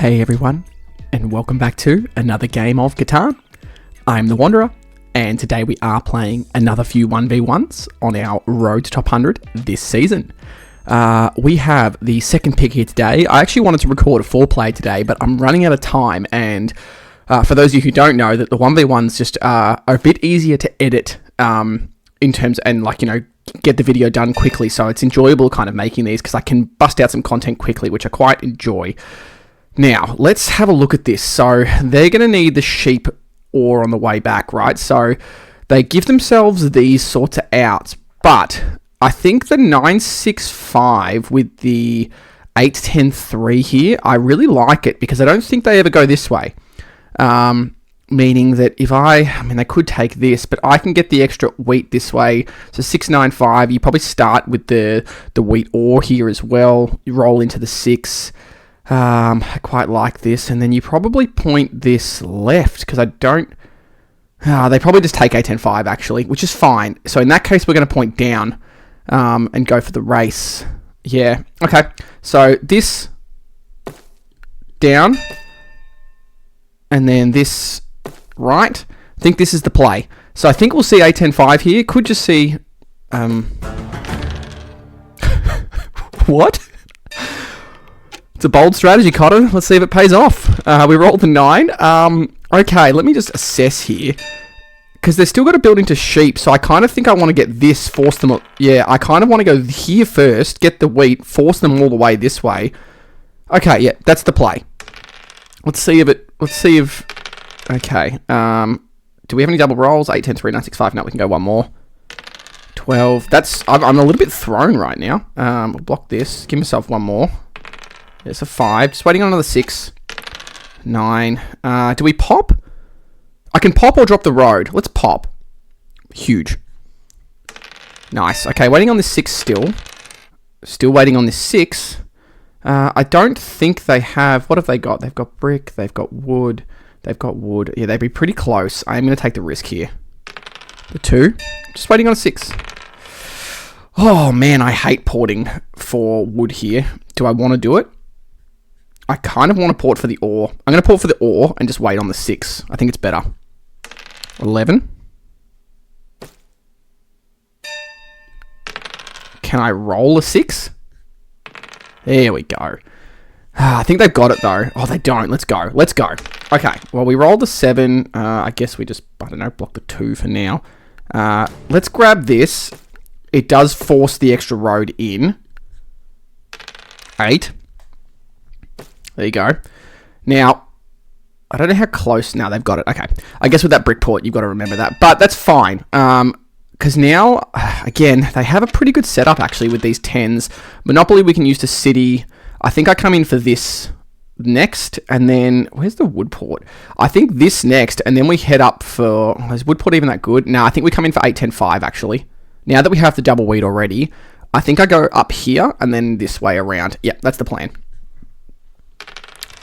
Hey everyone, and welcome back to another game of Catan. I'm the Wanderer, and today we are playing another few 1v1s on our road to top 100 this season. We have the second pick here today. I actually wanted to record a 4-play today, but I'm running out of time, and for those of you who don't know, that the 1v1s just are a bit easier to edit in terms, and get the video done quickly, so it's enjoyable kind of making these because I can bust out some content quickly, which I quite enjoy. Now, let's have a look at this. So, they're going to need the sheep ore on the way back, right? So, they give themselves these sorts of outs, but I think the 965 with the 810-3 here, I really like it because I don't think they ever go this way. Meaning that if they could take this, but I can get the extra wheat this way. So 695, you probably start with the wheat ore here as well. You roll into the 6. I quite like this, and then you probably point this left because I don't. They probably just take 810-5 actually, which is fine. So in that case, we're going to point down and go for the race. Yeah. Okay. So this down, and then this right. I think this is the play. So I think we'll see 810-5 here. Could just see. What? It's a bold strategy, Catan. Let's see if it pays off. We rolled the 9. Okay, let me just assess here. Because they've still got to build into sheep, so I kind of think I want to get this, force them... Yeah, I kind of want to go here first, get the wheat, force them all the way this way. Okay, yeah, that's the play. Let's see if... Okay, do we have any double rolls? 8, 10, 3, 9, 6, 5. No, we can go one more. 12. That's... I'm a little bit thrown right now. We'll block this. Give myself one more. There's a 5. Just waiting on another 6. 9. Do we pop? I can pop or drop the road. Let's pop. Huge. Nice. Okay, waiting on this 6 still. Still waiting on this 6. I don't think they have... What have they got? They've got brick. They've got wood. They've got wood. Yeah, they'd be pretty close. I'm going to take the risk here. The 2. Just waiting on a 6. Oh, man, I hate porting for wood here. Do I want to do it? I kind of want to port for the ore. I'm going to port for the ore and just wait on the 6. I think it's better. 11. Can I roll a 6? There we go. I think they've got it though. Oh, they don't. Let's go. Let's go. Okay. Well, we rolled the 7. I guess we just, I don't know, block the 2 for now. Let's grab this. It does force the extra road in. 8. There you go. Now, I don't know how close... Now they've got it. Okay. I guess with that brick port, you've got to remember that. But that's fine. Because now, again, they have a pretty good setup, actually, with these 10s. Monopoly we can use to city. I think I come in for this next. And then... Where's the wood port? I think this next. And then we head up for... Is wood port even that good? No, I think we come in for 810-5, actually. Now that we have the double wheat already, I think I go up here and then this way around. Yeah, that's the plan.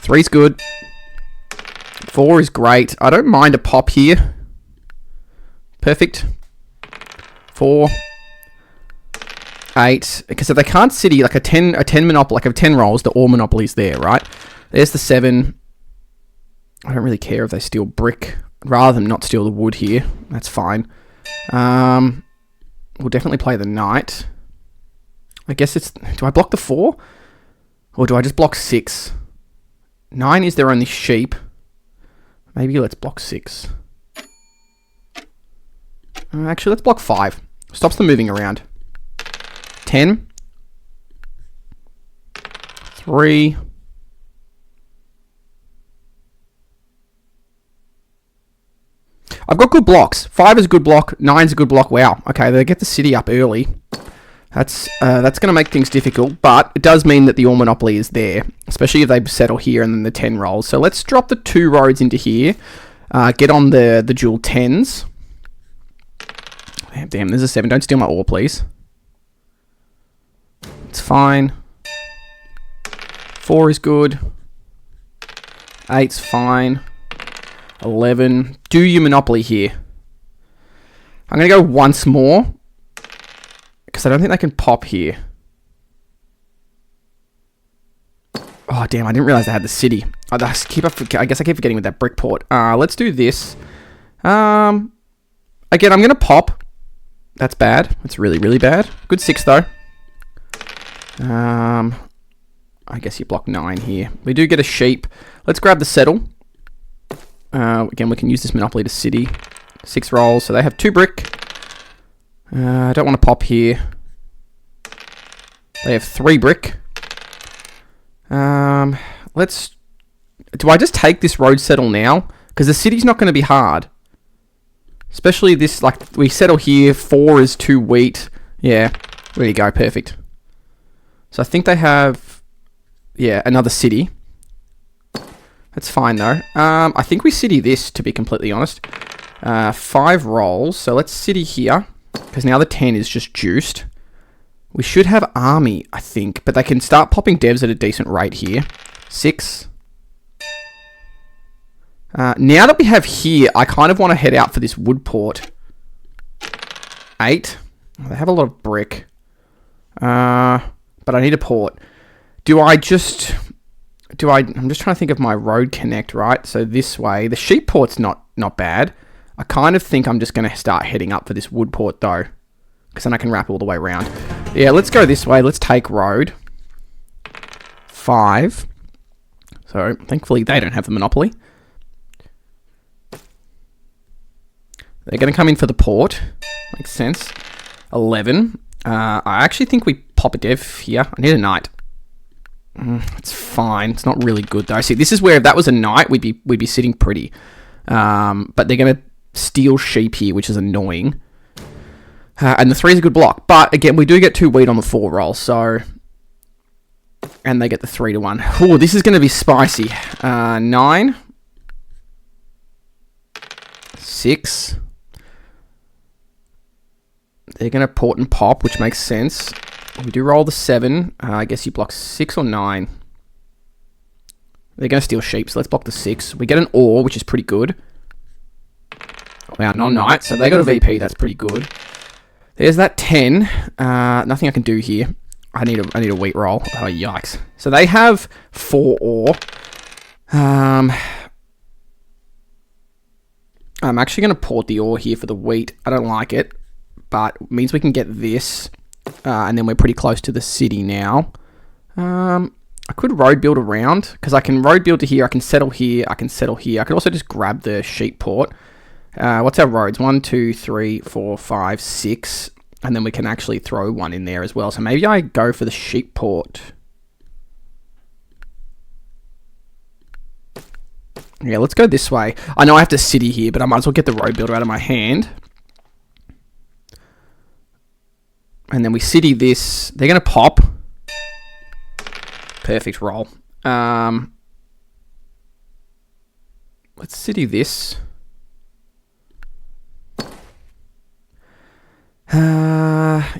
3's good. 4 is great. I don't mind a pop here. Perfect. 4. 8. Because if they can't city, like a 10 monopoly, like a 10 rolls, the ore monopoly's there, right? There's the 7. I don't really care if they steal brick. I'd rather them not steal the wood here. That's fine. We'll definitely play the knight. I guess it's... Do I block the 4? Or do I just block 6? 9 is their only sheep. Maybe let's block 6. Actually, let's block 5. Stops them moving around. 10. 3. I've got good blocks. 5 is a good block. 9's a good block. Wow. Okay, they get the city up early. That's going to make things difficult, but it does mean that the ore monopoly is there, especially if they settle here and then the 10 rolls. So let's drop the 2 roads into here. Get on the dual 10s. Damn, there's a 7. Don't steal my ore, please. It's fine. 4 is good. 8's fine. 11. Do your monopoly here. I'm going to go once more. Because I don't think they can pop here. Oh, Oh, damn, I didn't realize they had the city. I guess I keep forgetting with that brick port. Let's do this. Again, I'm going to pop. That's bad. That's really, really bad. Good 6, though. I guess you block 9 here. We do get a sheep. Let's grab the settle. Again, we can use this monopoly to city. 6 rolls, so they have 2 brick. I don't want to pop here. They have 3 brick. Let's... Do I just take this road settle now? Because the city's not going to be hard. Especially this, like, we settle here. 4 is 2 wheat. Yeah, there you go, perfect. So I think they have... Yeah, another city. That's fine, though. I think we city this, to be completely honest. 5 rolls. So let's city here. Because now the 10 is just juiced. We should have army, I think. But they can start popping devs at a decent rate here. 6. Now that we have here, I kind of want to head out for this wood port. 8. They have a lot of brick. But I need a port. I'm just trying to think of my road connect, right? So this way. The sheep port's not bad. I kind of think I'm just going to start heading up for this wood port, though. Because then I can wrap all the way around. Yeah, let's go this way. Let's take road. 5. So, thankfully, they don't have the monopoly. They're going to come in for the port. Makes sense. 11. I actually think we pop a dev here. I need a knight. It's fine. It's not really good, though. See, this is where if that was a knight, we'd be sitting pretty. But they're going to steal sheep here, which is annoying. And the 3 is a good block. But, again, we do get 2 wheat on the 4 roll, so... And they get the 3 to 1. Oh, this is going to be spicy. 9. 6. They're going to port and pop, which makes sense. We do roll the 7. I guess you block 6 or 9. They're going to steal sheep, so let's block the 6. We get an ore, which is pretty good. Wow, non-knight, so they got a VP, that's pretty good. There's that 10. Nothing I can do here. I need a wheat roll. Oh, yikes. So they have 4 ore. I'm actually going to port the ore here for the wheat. I don't like it, but it means we can get this. And then we're pretty close to the city now. I could road build around, because I can road build to here. I can settle here. I can settle here. I could also just grab the sheep port. What's our roads? 1, 2, 3, 4, 5, 6. And then we can actually throw one in there as well. So maybe I go for the sheep port. Yeah, let's go this way. I know I have to city here, but I might as well get the road builder out of my hand. And then we city this. They're going to pop. Perfect roll. Let's city this.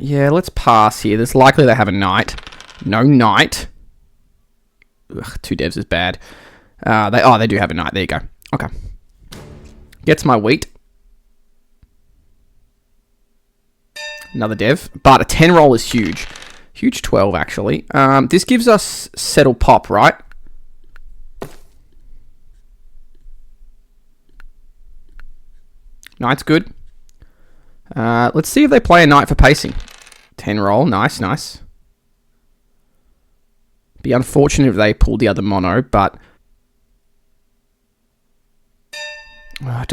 Yeah, let's pass here. There's likely they have a knight. No knight. Ugh, 2 devs is bad. They do have a knight. There you go. Okay. Gets my wheat. Another dev. But a 10 roll is huge. Huge 12, actually. This gives us settle pop, right? Knight's good. Let's see if they play a knight for pacing. 10 roll. Nice, nice. Be unfortunate if they pulled the other mono, but... I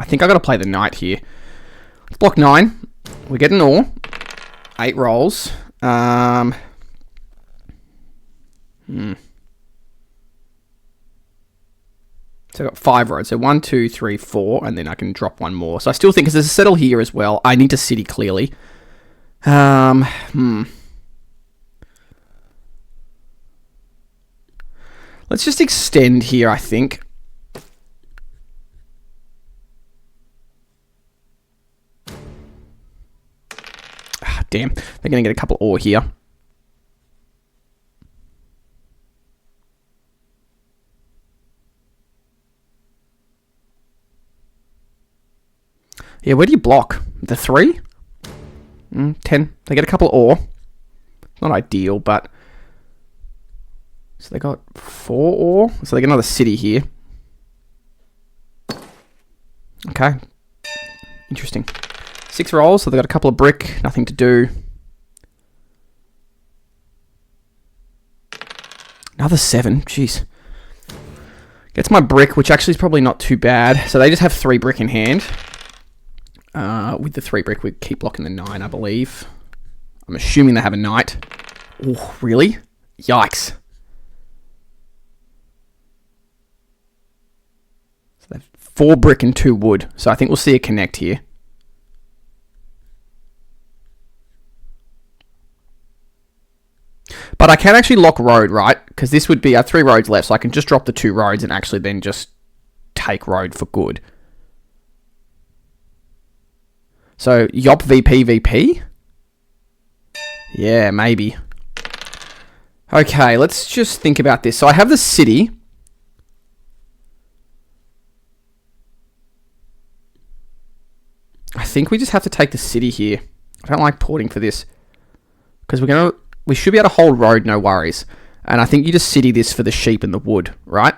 think I got to play the knight here. Let's block 9. We get an ore. 8 rolls. So I got 5 roads. So 1, 2, 3, 4, and then I can drop 1 more. So I still think, because there's a settle here as well. I need to city clearly. Let's just extend here, I think. Damn, they're going to get a couple ore here. Yeah, where do you block? The 3? 10. They get a couple ore. Not ideal, but... So they got 4 ore. So they get another city here. Okay. Interesting. 6 rolls, so they got a couple of brick. Nothing to do. Another 7. Jeez. Gets my brick, which actually is probably not too bad. So they just have 3 brick in hand. With the 3 brick, we keep blocking the 9, I believe. I'm assuming they have a knight. Oh, really? Yikes. So they have 4 brick and 2 wood. So I think we'll see a connect here. But I can actually lock road, right? Because this would be, I have 3 roads left, so I can just drop the 2 roads and actually then just take road for good. So, Yop VP. Yeah, maybe. Okay, let's just think about this. So I have the city. I think we just have to take the city here. I don't like porting for this. Because we should be able to hold road, no worries. And I think you just city this for the sheep and the wood, right?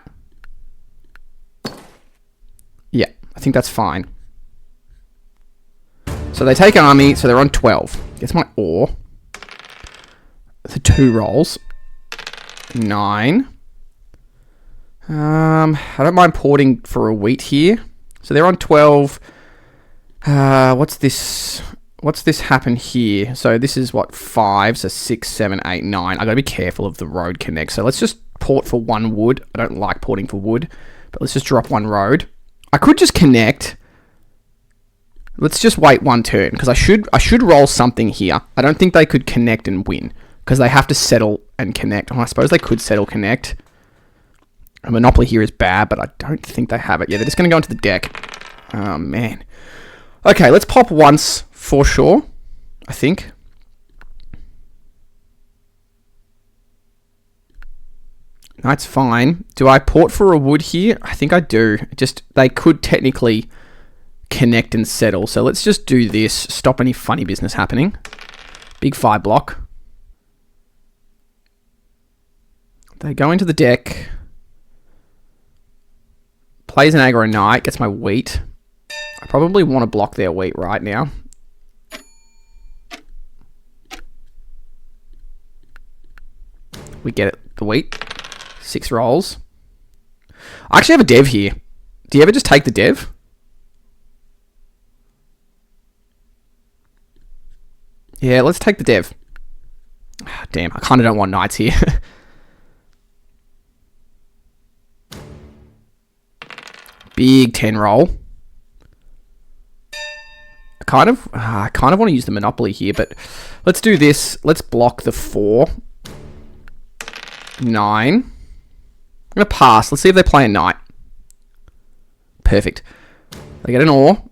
Yeah, I think that's fine. So they take army, so they're on 12. Gets my ore. The 2 rolls. 9. I don't mind porting for a wheat here. So they're on 12. What's this? What's this happen here? So this is what, 5, so 6, 7, 8, 9. I gotta be careful of the road connect. So let's just port for 1 wood. I don't like porting for wood, but let's just drop 1 road. I could just connect. Let's just wait 1 turn, because I should roll something here. I don't think they could connect and win, because they have to settle and connect. Oh, I suppose they could settle connect. A monopoly here is bad, but I don't think they have it. Yeah, they're just gonna go into the deck. Oh, man. Okay, let's pop once for sure, I think. That's fine. Do I port for a wood here? I think I do. Just, they could technically connect and settle. So let's just do this. Stop any funny business happening. Big 5 block. They go into the deck. Plays an aggro knight. Gets my wheat. I probably want to block their wheat right now. We get it. The wheat. 6 rolls. I actually have a dev here. Do you ever just take the dev? Yeah, let's take the dev. Damn, I kind of don't want knights here. Big 10 roll. I kind of want to use the monopoly here, but let's do this. Let's block the 4. 9. I'm going to pass. Let's see if they play a knight. Perfect. They get an ore.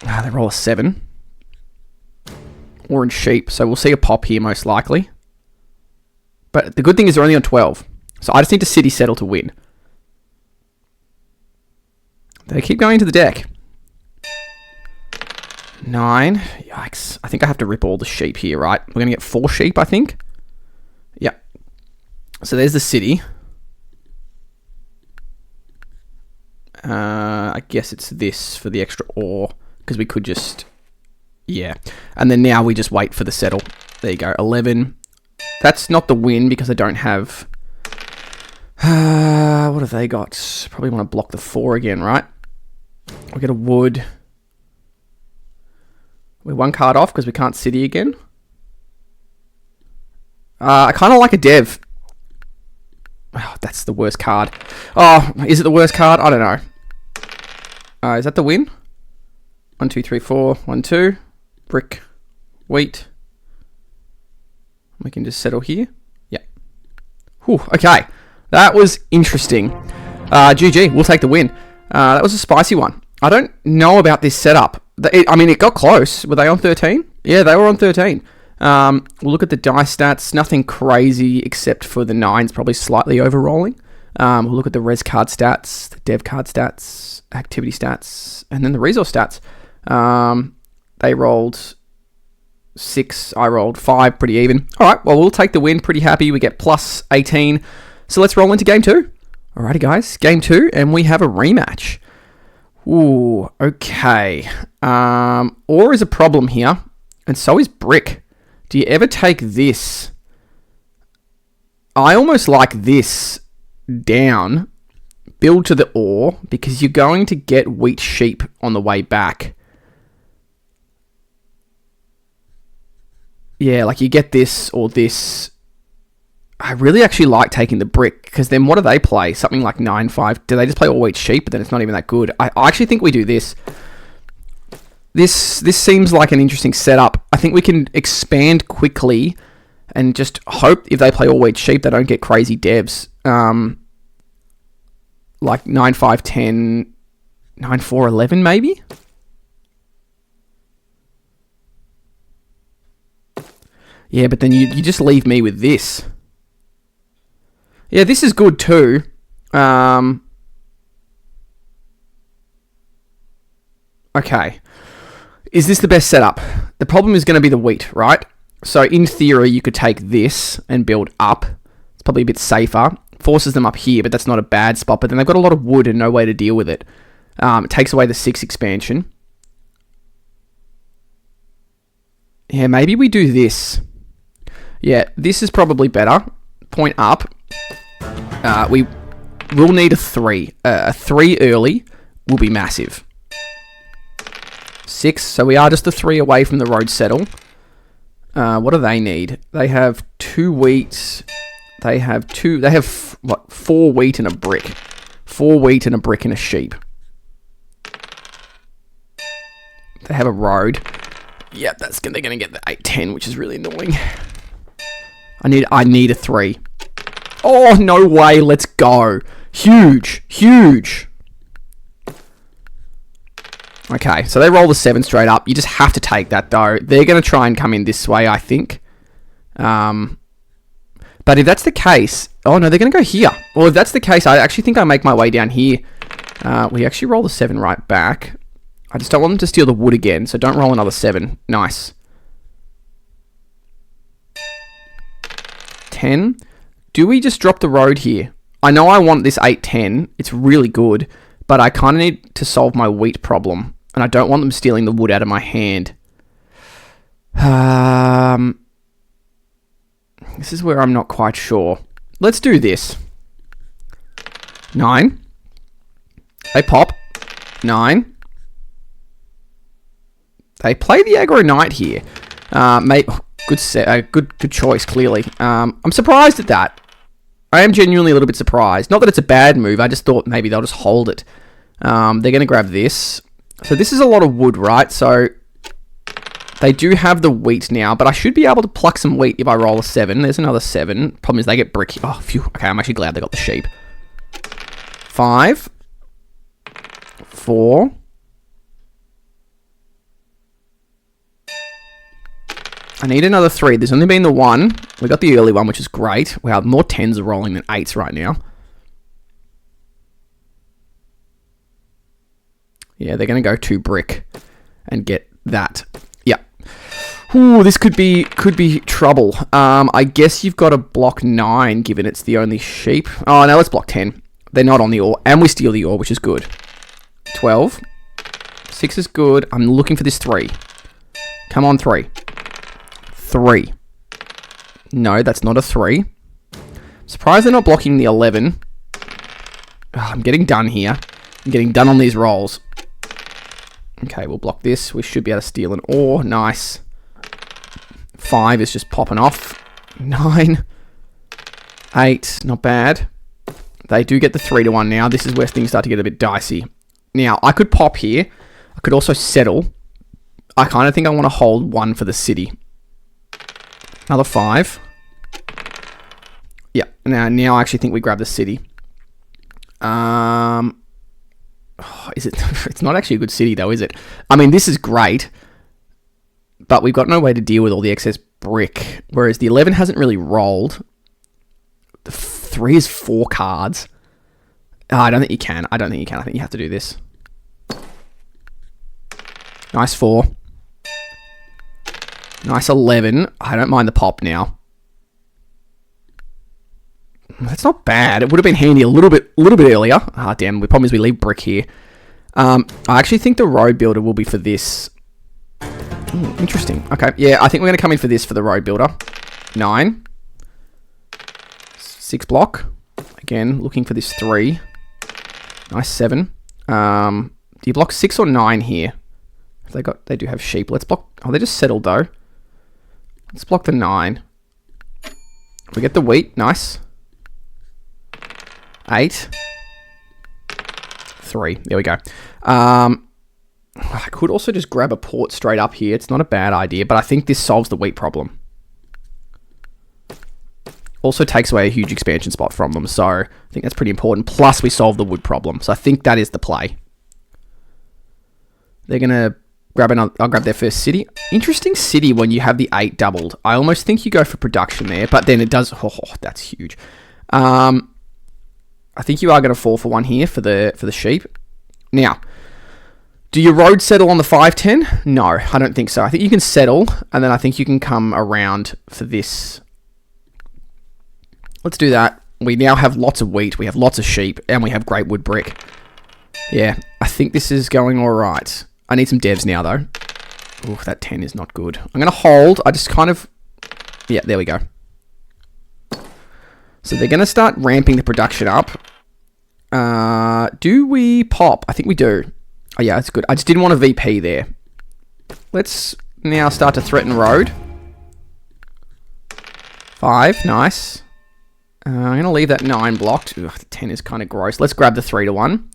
They roll a 7. Orange sheep. So we'll see a pop here most likely. But the good thing is they're only on 12. So I just need to city settle to win. They keep going to the deck. 9. Yikes. I think I have to rip all the sheep here, right? We're going to get 4 sheep, I think. Yep. So there's the city. I guess it's this for the extra ore. Because we could just... Yeah. And then now we just wait for the settle. There you go. 11. That's not the win because I don't have... what have they got? Probably want to block the 4 again, right? We'll get a wood. We're 1 card off because we can't city again. I kind of like a dev. Oh, that's the worst card. Oh, is it the worst card? I don't know. Is that the win? 1, 2, 3, 4. 1, 2. Brick. Wheat. We can just settle here. Yeah. Whew, okay. That was interesting. GG. We'll take the win. That was a spicy one. I don't know about this setup. I mean, it got close. Were they on 13? Yeah, they were on 13. We'll look at the dice stats. Nothing crazy except for the 9s probably slightly over-rolling. We'll look at the res card stats, the dev card stats, activity stats, and then the resource stats. They rolled 6, I rolled 5, pretty even. All right, well, we'll take the win, pretty happy. We get plus 18. So let's roll into game 2. Alrighty, guys, game 2, and we have a rematch. Ooh, okay. Ore is a problem here, and so is brick. Do you ever take this? I almost like this down, build to the ore, because you're going to get wheat sheep on the way back. Yeah, like you get this or this. I really actually like taking the brick, because then what do they play? Something like 9-5. Do they just play all wheat sheep, but then it's not even that good? I actually think we do this. This seems like an interesting setup. I think we can expand quickly and just hope if they play all wheat sheep, they don't get crazy devs. Like 9-5-10, 9-4-11 maybe? Yeah, but then you just leave me with this. Yeah, this is good too. Okay. Is this the best setup? The problem is going to be the wheat, right? So in theory, you could take this and build up. It's probably a bit safer. Forces them up here, but that's not a bad spot. But then they've got a lot of wood and no way to deal with it. It takes away the 6 expansion. Yeah, maybe we do this. Yeah, this is probably better. Point up. We will need a 3. A 3 early will be massive. 6, so we are just a 3 away from the road settle. What do they need? They have 2 wheat. They have 4 wheat and a brick. 4 wheat and a brick and a sheep. They have a road. Yep, they're going to get the 8-10, which is really annoying. I need a 3. Oh, no way. Let's go. Huge. Okay, so they roll the 7 straight up. You just have to take that, though. They're going to try and come in this way, I think. But if that's the case... Oh, no, they're going to go here. Well, if that's the case, I actually think I make my way down here. We actually roll the 7 right back. I just don't want them to steal the wood again, so don't roll another 7. Nice. 10. Do we just drop the road here? I know I want this 8-10. It's really good, but I kind of need to solve my wheat problem, and I don't want them stealing the wood out of my hand. This is where I'm not quite sure. Let's do this. 9. They pop. 9. They play the aggro knight here. Good choice, clearly. I'm surprised at that. I am genuinely a little bit surprised. Not that it's a bad move. I just thought maybe they'll just hold it. They're going to grab this. So this is a lot of wood, right? So they do have the wheat now, but I should be able to pluck some wheat if I roll a 7. There's another 7. Problem is they get brick. Oh, phew. Okay, I'm actually glad they got the sheep. 5. 4. I need another 3. There's only been the 1. We got the early one, which is great. Wow, more 10s are rolling than 8s right now. Yeah, they're going to go 2 brick and get that. Yeah. Ooh, this could be trouble. I guess you've got to block 9, given it's the only sheep. Oh, no, let's block 10. They're not on the ore, and we steal the ore, which is good. 12. 6 is good. I'm looking for this 3. Come on, 3. 3. No, that's not a 3. Surprised they're not blocking the 11. Oh, I'm getting done here. I'm getting done on these rolls. Okay, we'll block this. We should be able to steal an ore. Nice. 5 is just popping off. 9. 8. Not bad. They do get the 3-1 now. This is where things start to get a bit dicey. Now, I could pop here. I could also settle. I kind of think I want to hold 1 for the city. Another 5. Yeah. Now I actually think we grab the city. Is it? It's not actually a good city though, is it? I mean, this is great, but we've got no way to deal with all the excess brick. Whereas the 11 hasn't really rolled. The 3 is 4 cards. Oh, I don't think you can. I think you have to do this. Nice 4. Nice 11. I don't mind the pop now. That's not bad. It would have been handy a little bit earlier. Ah, damn. The problem is we leave brick here. I actually think the road builder will be for this. Ooh, interesting. Okay. Yeah, I think we're going to come in for this for the road builder. 9. 6 block. Again, looking for this 3. Nice 7. Do you block 6 or 9 here? They do have sheep. Let's block. Oh, they just settled though. Let's block the 9. We get the wheat. Nice. 8. 3. There we go. I could also just grab a port straight up here. It's not a bad idea, but I think this solves the wheat problem. Also takes away a huge expansion spot from them, so I think that's pretty important. Plus, we solve the wood problem, so I think that is the play. They're going to grab another. I'll grab their first city. Interesting city when you have the 8 doubled. I almost think you go for production there, but then it does. Oh, that's huge. I think you are going to fall for one here for the sheep. Now, do you road settle on the 510? No, I don't think so. I think you can settle, and then I think you can come around for this. Let's do that. We now have lots of wheat, we have lots of sheep, and we have great wood brick. Yeah, I think this is going all right. I need some devs now, though. Ooh, that 10 is not good. I'm going to hold. I just kind of... Yeah, there we go. So they're going to start ramping the production up. Do we pop? I think we do. Oh, yeah, that's good. I just didn't want a VP there. Let's now start to threaten road. 5, nice. I'm going to leave that 9 blocked. Ugh, the 10 is kind of gross. Let's grab the 3 to 1.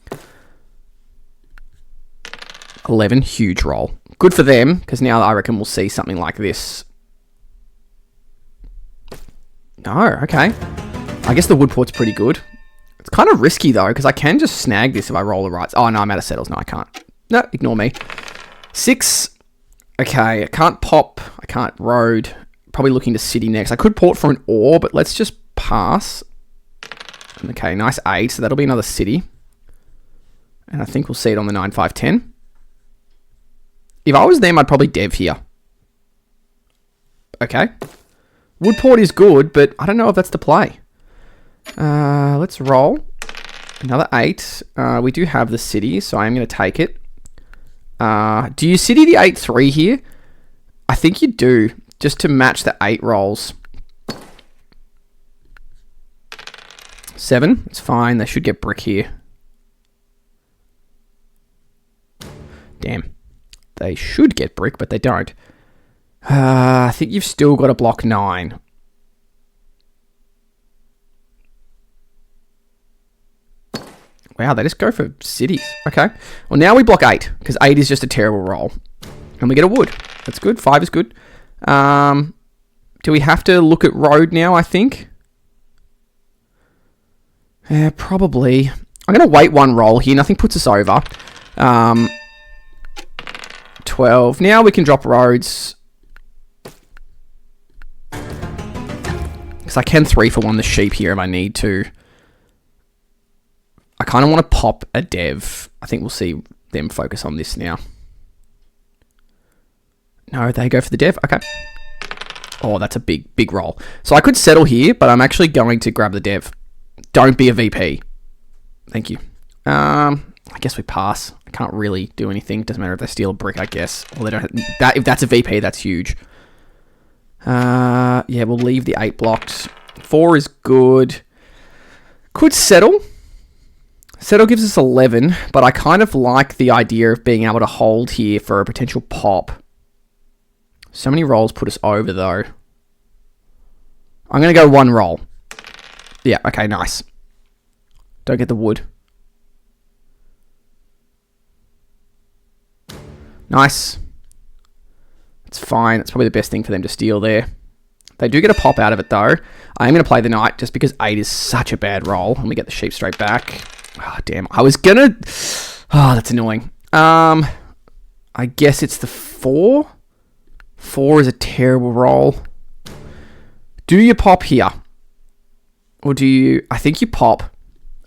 11, huge roll. Good for them, because now I reckon we'll see something like this. No, okay. I guess the wood port's pretty good. It's kind of risky, though, because I can just snag this if I roll the rights. Oh, no, I'm out of settles. No, I can't. No, ignore me. 6. Okay, I can't pop. I can't road. Probably looking to city next. I could port for an ore, but let's just pass. Okay, nice 8. So that'll be another city. And I think we'll see it on the 9, 5, 10. If I was them, I'd probably dev here. Okay. Woodport is good, but I don't know if that's the play. Let's roll. Another 8. We do have the city, so I'm going to take it. Do you city the 8-3 here? I think you do, just to match the 8 rolls. 7. It's fine. They should get brick here. Damn. They should get brick, but they don't. I think you've still got to block 9. Wow, they just go for cities. Okay. Well, now we block 8, because 8 is just a terrible roll. And we get a wood. That's good. 5 is good. Do we have to look at road now, I think? Yeah, probably. I'm going to wait one roll here. Nothing puts us over. 12. Now we can drop roads. Because I can 3 for 1 the sheep here if I need to. I kind of want to pop a dev. I think we'll see them focus on this now. No, they go for the dev. Okay. Oh, that's a big roll. So I could settle here, but I'm actually going to grab the dev. Don't be a VP. Thank you. I guess we pass. I can't really do anything. Doesn't matter if they steal a brick, I guess. Or they don't. If that's a VP, that's huge. Yeah, we'll leave the 8 blocked. 4 is good. Could settle. Settle gives us 11, but I kind of like the idea of being able to hold here for a potential pop. So many rolls put us over, though. I'm going to go 1 roll. Yeah, okay, nice. Don't get the wood. Nice. It's fine. It's probably the best thing for them to steal there. They do get a pop out of it, though. I am going to play the knight just because 8 is such a bad roll. And we get the sheep straight back. Oh, damn. I was going to... Oh, that's annoying. I guess it's the 4. 4 is a terrible roll. Do you pop here? Or do you... I think you pop.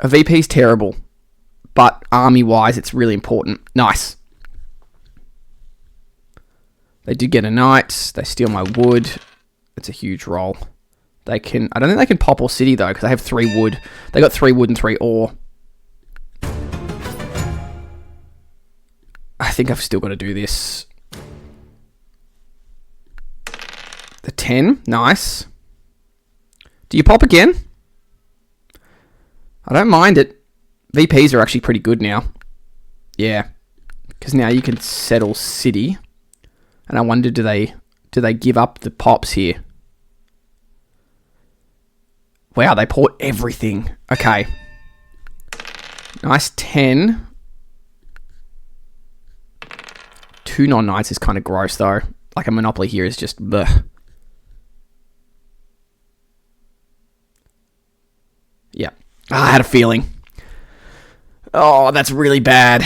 A VP's terrible. But army-wise, it's really important. Nice. They did get a knight. They steal my wood. It's a huge roll. They can... I don't think they can pop or city, though, because they have 3 wood. They got 3 wood and 3 ore. I think I've still got to do this. The 10. Nice. Do you pop again? I don't mind it. VPs are actually pretty good now. Yeah. Because now you can settle city. And I wonder, do they give up the pops here? Wow, they port everything. Okay. Nice 10. 2 non-knights is kind of gross, though. Like, a monopoly here is just... bleh. Yeah. I had a feeling. Oh, that's really bad.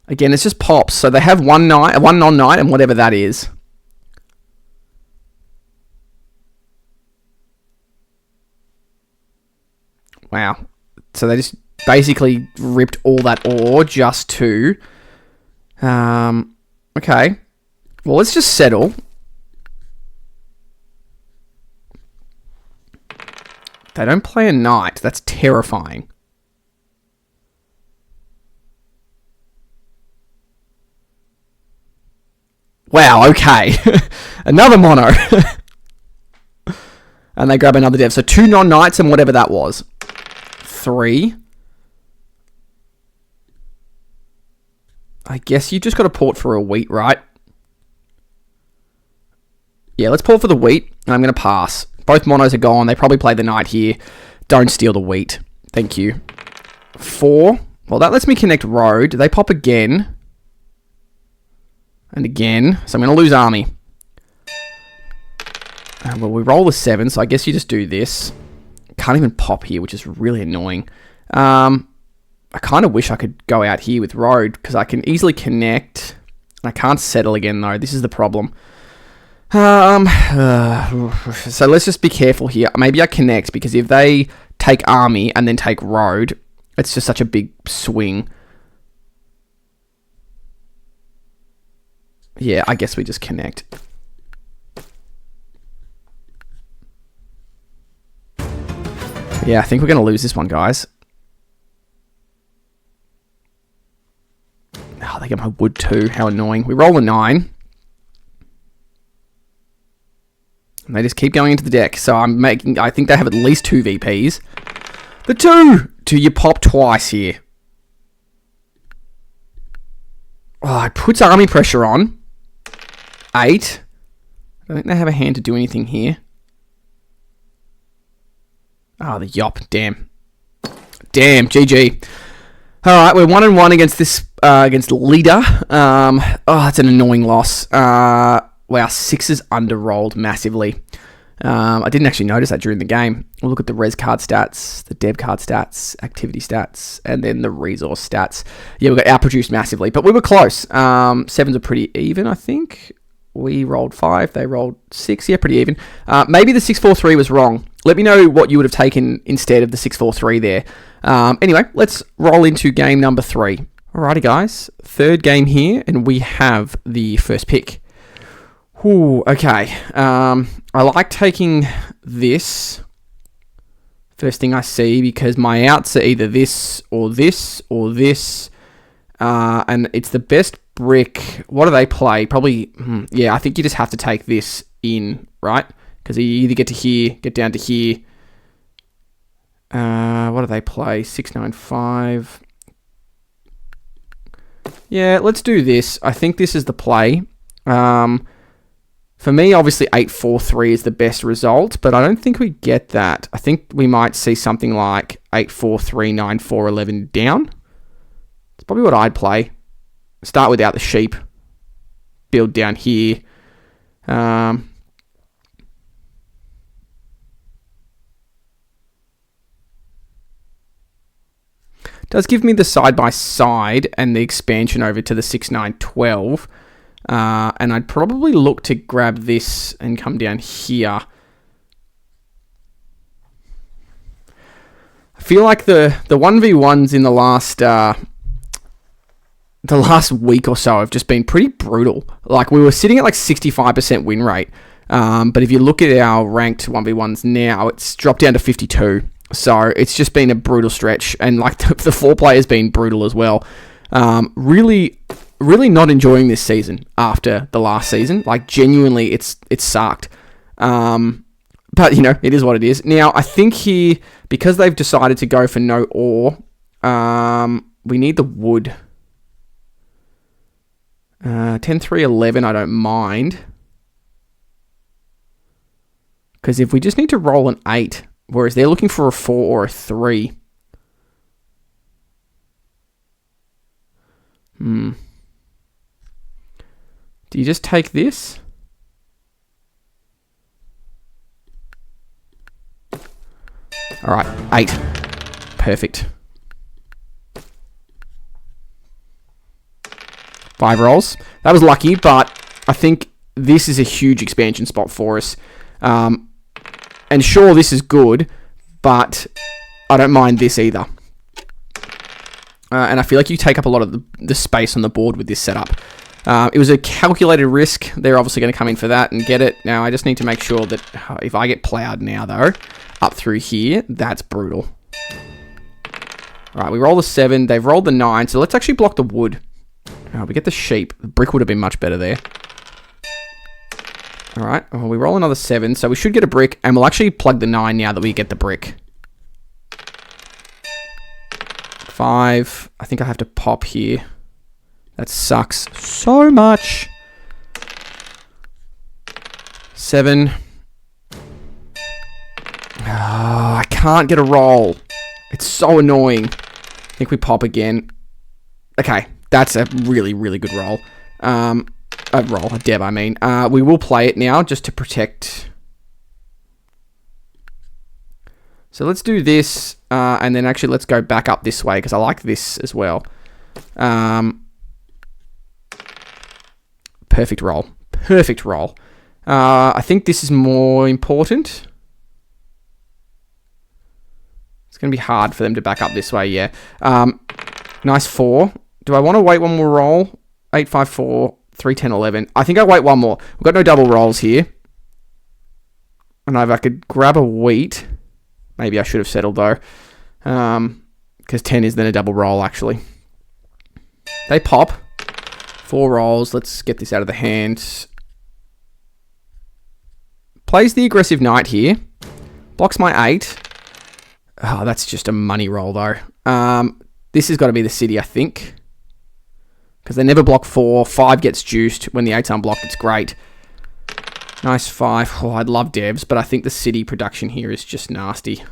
Again, it's just pops. So they have one non-knight and whatever that is. Wow. So they just basically ripped all that ore just to... okay. Well, let's just settle. They don't play a knight. That's terrifying. Wow, okay. Another mono. And they grab another dev. So 2 non-knights and whatever that was. 3. I guess you just got to port for a wheat, right? Yeah, let's port for the wheat. And I'm going to pass. Both monos are gone. They probably play the knight here. Don't steal the wheat. Thank you. 4. Well, that lets me connect road. They pop again. And again. So I'm going to lose army. Well, we roll the 7, so I guess you just do this. Can't even pop here, which is really annoying. I kind of wish I could go out here with road, because I can easily connect. I can't settle again, though. This is the problem. So let's just be careful here. Maybe I connect, because if they take army and then take road, it's just such a big swing. Yeah, I guess we just connect. Yeah, I think we're going to lose this one, guys. Oh, they get my wood too. How annoying. We roll a 9. And they just keep going into the deck. So I think they have at least 2 VPs. The 2! Do you pop twice here? Oh, it puts army pressure on. 8. I don't think they have a hand to do anything here. Oh, the yop. Damn. Damn. GG. Alright, we're 1-1 against this, against leader. Oh, that's an annoying loss. Wow, 6s under-rolled massively. I didn't actually notice that during the game. We'll look at the res card stats, the dev card stats, activity stats, and then the resource stats. Yeah, we got outproduced massively, but we were close. 7s are pretty even, I think. We rolled 5, they rolled 6. Yeah, pretty even. Maybe the 6-4-3 was wrong. Let me know what you would have taken instead of the 6-4-3 there. Anyway, let's roll into game number 3. Alrighty, guys. 3rd game here, and we have the first pick. Ooh, okay. I like taking this. First thing I see, because my outs are either this or this or this. And it's the best brick. What do they play? Probably, yeah, I think you just have to take this in, right? Because you either get to here, get down to here. What do they play? 6-9-5. Yeah, let's do this. I think this is the play. For me, obviously 8-4-3 is the best result, but I don't think we get that. I think we might see something like 8-4-3, 9-4-11 down. It's probably what I'd play. Start without the sheep. Build down here. Does give me the side-by-side and the expansion over to the 6-9-12. And I'd probably look to grab this and come down here. I feel like the 1v1s in the last the last week or so have just been pretty brutal. Like, we were sitting at like 65% win rate. But if you look at our ranked 1v1s now, it's dropped down to 52. So it's just been a brutal stretch. And like the 4 players been brutal as well. Really not enjoying this season after the last season. Like, genuinely, it's sucked. But, you know, it is what it is. Now, I think here, because they've decided to go for no ore, we need the wood. 10, 3, 11, I don't mind. Because if we just need to roll an 8, whereas they're looking for a 4 or a 3. Do you just take this? All right, 8. Perfect. 5 rolls. That was lucky, but I think this is a huge expansion spot for us. And sure, this is good, but I don't mind this either. And I feel like you take up a lot of the space on the board with this setup. It was a calculated risk. They're obviously going to come in for that and get it. Now, I just need to make sure that if I get plowed now, though, up through here, that's brutal. All right, we roll the 7. They've rolled the 9, so let's actually block the wood. We get the sheep. The brick would have been much better there. All right, well, we roll another 7, so we should get a brick, and we'll actually plug the 9 now that we get the brick. 5. I think I have to pop here. That sucks so much. 7. I can't get a roll. It's so annoying. I think we pop again. Okay, that's a really, really good roll. A deb, I mean. We will play it now just to protect. So let's do this, and then actually let's go back up this way because I like this as well. Perfect roll. Perfect roll. I think this is more important. It's going to be hard for them to back up this way, yeah. Nice 4. Do I want to wait one more roll? 8, 5, 4, 3, 10, 11. I think I'll wait one more. We've got no double rolls here. And if I could grab a wheat. Maybe I should have settled, though. Because 10 is then a double roll, actually. They pop. 4 rolls. Let's get this out of the hand. Plays the aggressive knight here. Blocks my 8. Oh, that's just a money roll, though. This has got to be the city, I think. Because they never block 4. 5 gets juiced. When the 8's unblocked, it's great. Nice 5. Oh, I'd love devs, but I think the city production here is just nasty.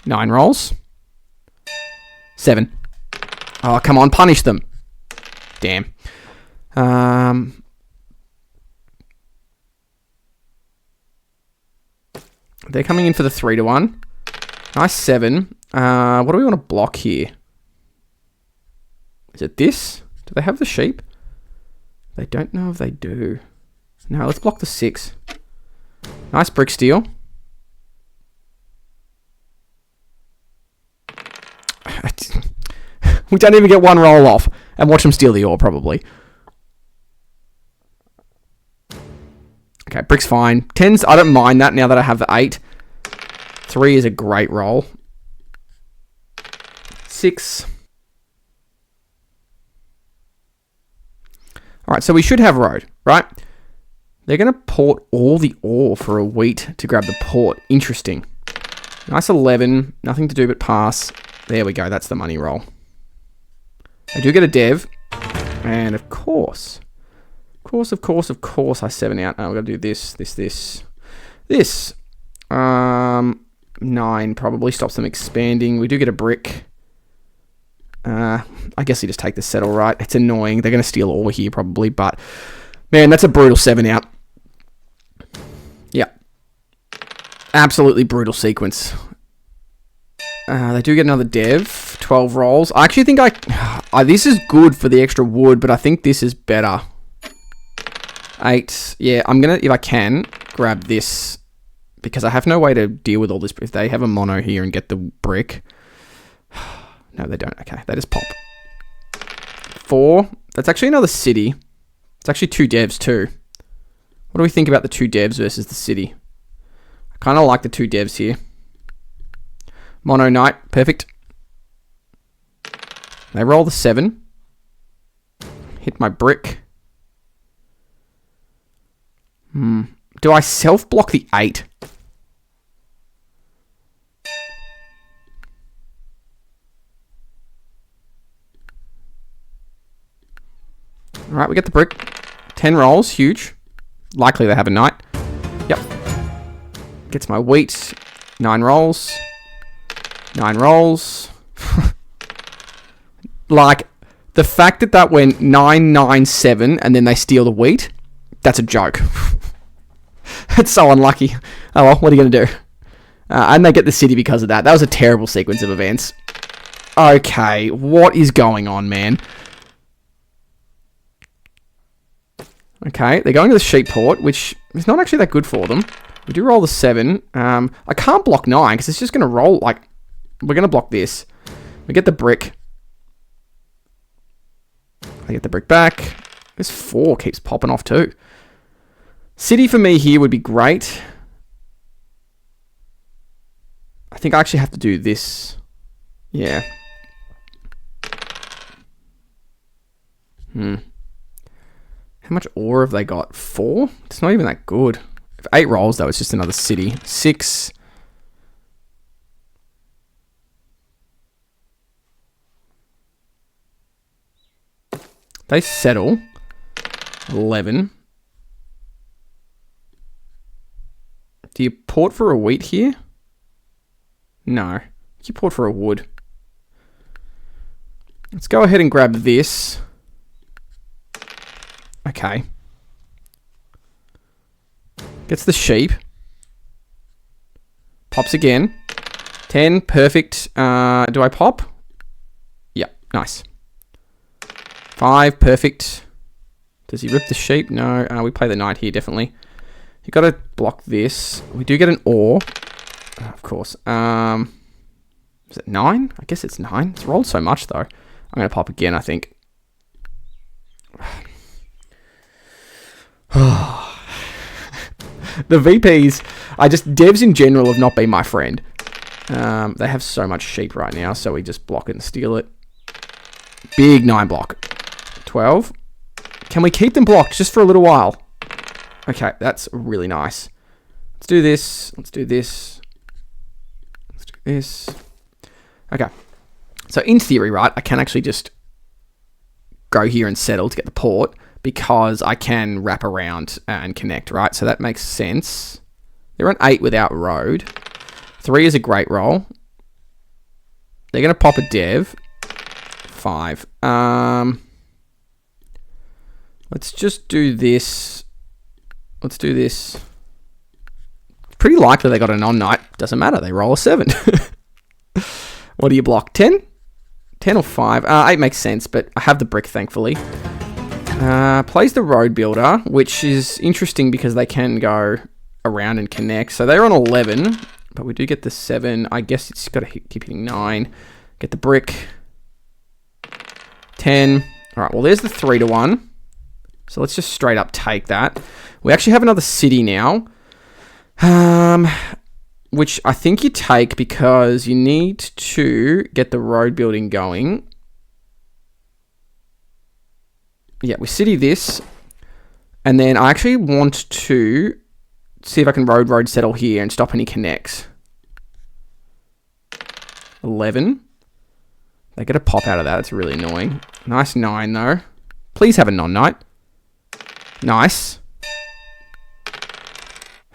9 rolls. 7. Oh, come on, punish them. Damn. They're coming in for the 3-1. Nice 7. What do we want to block here? Is it this? Do they have the sheep? They don't know if they do. No, let's block the 6. Nice brick steal. We don't even get one roll off. And watch them steal the ore, probably. Okay, brick's fine. 10's, I don't mind that now that I have the 8. 3 is a great roll. 6. Alright, so we should have road, right? They're going to port all the ore for a wheat to grab the port. Interesting. Nice 11. Nothing to do but pass. There we go. That's the money roll. I do get a dev. And of course, I 7 out. Now we've got to do this. 9 probably stops them expanding. We do get a brick. I guess you just take the settle, right? It's annoying. They're going to steal ore here probably, but man, that's a brutal 7 out. Yeah. Absolutely brutal sequence. They do get another dev. 12 rolls. I actually think this is good for the extra wood, but I think this is better. 8. Yeah, I'm going to, if I can, grab this because I have no way to deal with all this. If they have a mono here and get the brick. No, they don't. Okay, they just pop. 4. That's actually another city. It's actually 2 devs too. What do we think about the 2 devs versus the city? I kind of like the 2 devs here. Mono Knight, perfect. They roll the 7. Hit my brick. Do I self-block the 8? Alright, we get the brick. 10 rolls, huge. Likely they have a knight. Yep. Gets my wheat. 9 rolls. 9 rolls. Like, the fact that that went 9, 9, 7, and then they steal the wheat, that's a joke. It's so unlucky. Oh well, what are you going to do? And they get the city because of that. That was a terrible sequence of events. Okay, what is going on, man? Okay, they're going to the sheep port, which is not actually that good for them. We do roll the 7. I can't block 9 because it's just going to roll, like, we're going to block this. We get the brick. I get the brick back. This 4 keeps popping off too. City for me here would be great. I think I actually have to do this. Yeah. How much ore have they got? 4? It's not even that good. If 8 rolls, though, it's just another city. 6. They settle. 11. Do you port for a wheat here? No. You port for a wood. Let's go ahead and grab this. Okay. Gets the sheep. Pops again. 10, perfect. Do I pop? Yep, nice. 5, perfect. Does he rip the sheep? No. We play the knight here, definitely. You got to block this. We do get an ore. Of course. Is it 9? I guess it's 9. It's rolled so much, though. I'm going to pop again, I think. The VPs, devs in general have not been my friend. They have so much sheep right now, so we just block it and steal it. Big 9 block. 12. Can we keep them blocked just for a little while? Okay, that's really nice. Let's do this. Let's do this. Let's do this. Okay. So in theory, right, I can actually just go here and settle to get the port because I can wrap around and connect, right? So that makes sense. They're on 8 without road. 3 is a great roll. They're going to pop a dev. 5. Let's just do this. Let's do this. It's pretty likely they got a non-knight. Doesn't matter. They roll a 7. What do you block? 10? 10 or 5? 8 makes sense, but I have the brick, thankfully. Plays the road builder, which is interesting because they can go around and connect. So they're on 11, but we do get the 7. I guess it's got to keep hitting 9. Get the brick. 10. All right, well, there's the 3-1. So let's just straight up take that. We actually have another city now, which I think you take because you need to get the road building going. Yeah, we city this, and then I actually want to see if I can road settle here and stop any connects. 11. They get a pop out of that. It's really annoying. Nice 9, though. Please have a non-knight. Nice.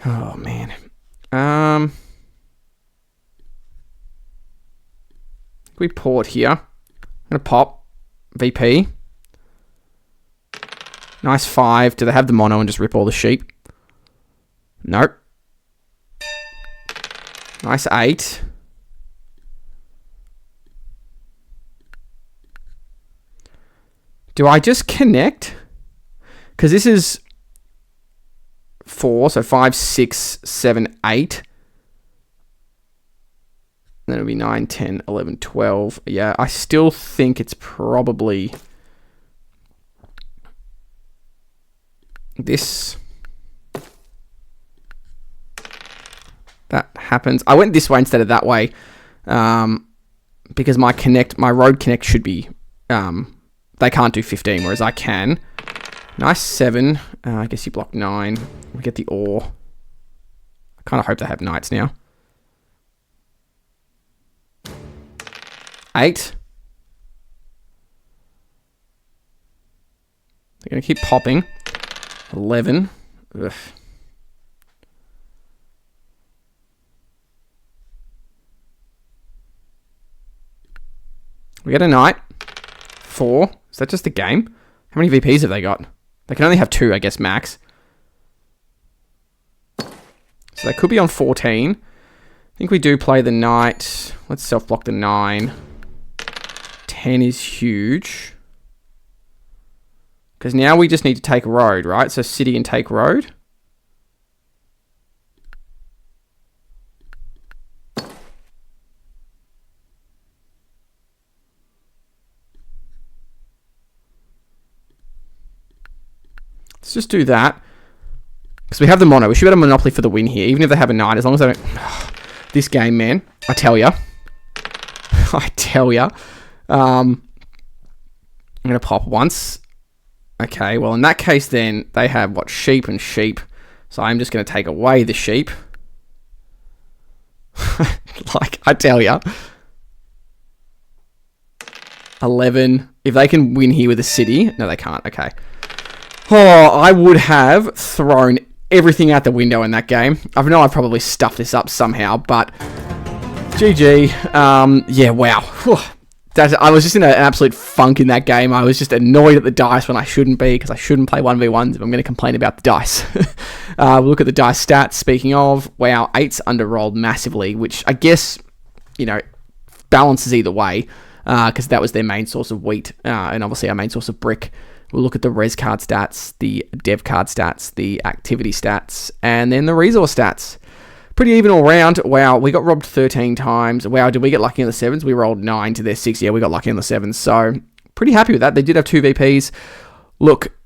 Oh, man. We port here. I'm going to pop. VP. Nice 5. Do they have the mono and just rip all the sheep? Nope. Nice 8. Do I just connect? Because this is 4, so 5, 6, 7, 8. Then it'll be 9, 10, 11, 12. Yeah, I still think it's probably this. That happens. I went this way instead of that way because my road connect should be, they can't do 15, whereas I can. Nice 7. I guess you block 9. We get the ore. I kind of hope they have knights now. 8. They're going to keep popping. 11. Ugh. We get a knight. 4. Is that just a game? How many VPs have they got? They can only have 2, I guess, max. So they could be on 14. I think we do play the knight. Let's self-block the 9. 10 is huge. Because now we just need to take road, right? So city and take road. Let's just do that. Because we have the mono. We should have a monopoly for the win here. Even if they have a knight. As long as they don't... This game, man. I tell ya. I tell ya. I'm going to pop once. Okay, well, in that case, then, they have, what, sheep and sheep. So I'm just going to take away the sheep. Like, I tell ya. 11. If they can win here with a city... No, they can't. Okay. Oh, I would have thrown everything out the window in that game. I know I've probably stuffed this up somehow, but GG. Yeah, wow. Whew. I was just in an absolute funk in that game. I was just annoyed at the dice when I shouldn't be, because I shouldn't play 1v1s if I'm going to complain about the dice. We'll look at the dice stats. Speaking of, wow, 8's underrolled massively, which I guess, you know, balances either way, because that was their main source of wheat, and obviously our main source of brick. We'll look at the res card stats, the dev card stats, the activity stats, and then the resource stats. Pretty even all round. Wow, we got robbed 13 times. Wow, did we get lucky on the 7s? We rolled 9 to their 6. Yeah, we got lucky on the 7s. So, pretty happy with that. They did have 2 VPs. Look,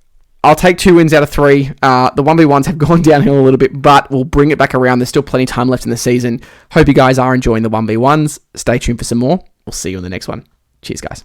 I'll take 2 wins out of 3. The 1v1s have gone downhill a little bit, but we'll bring it back around. There's still plenty of time left in the season. Hope you guys are enjoying the 1v1s. Stay tuned for some more. We'll see you in the next one. Cheers, guys.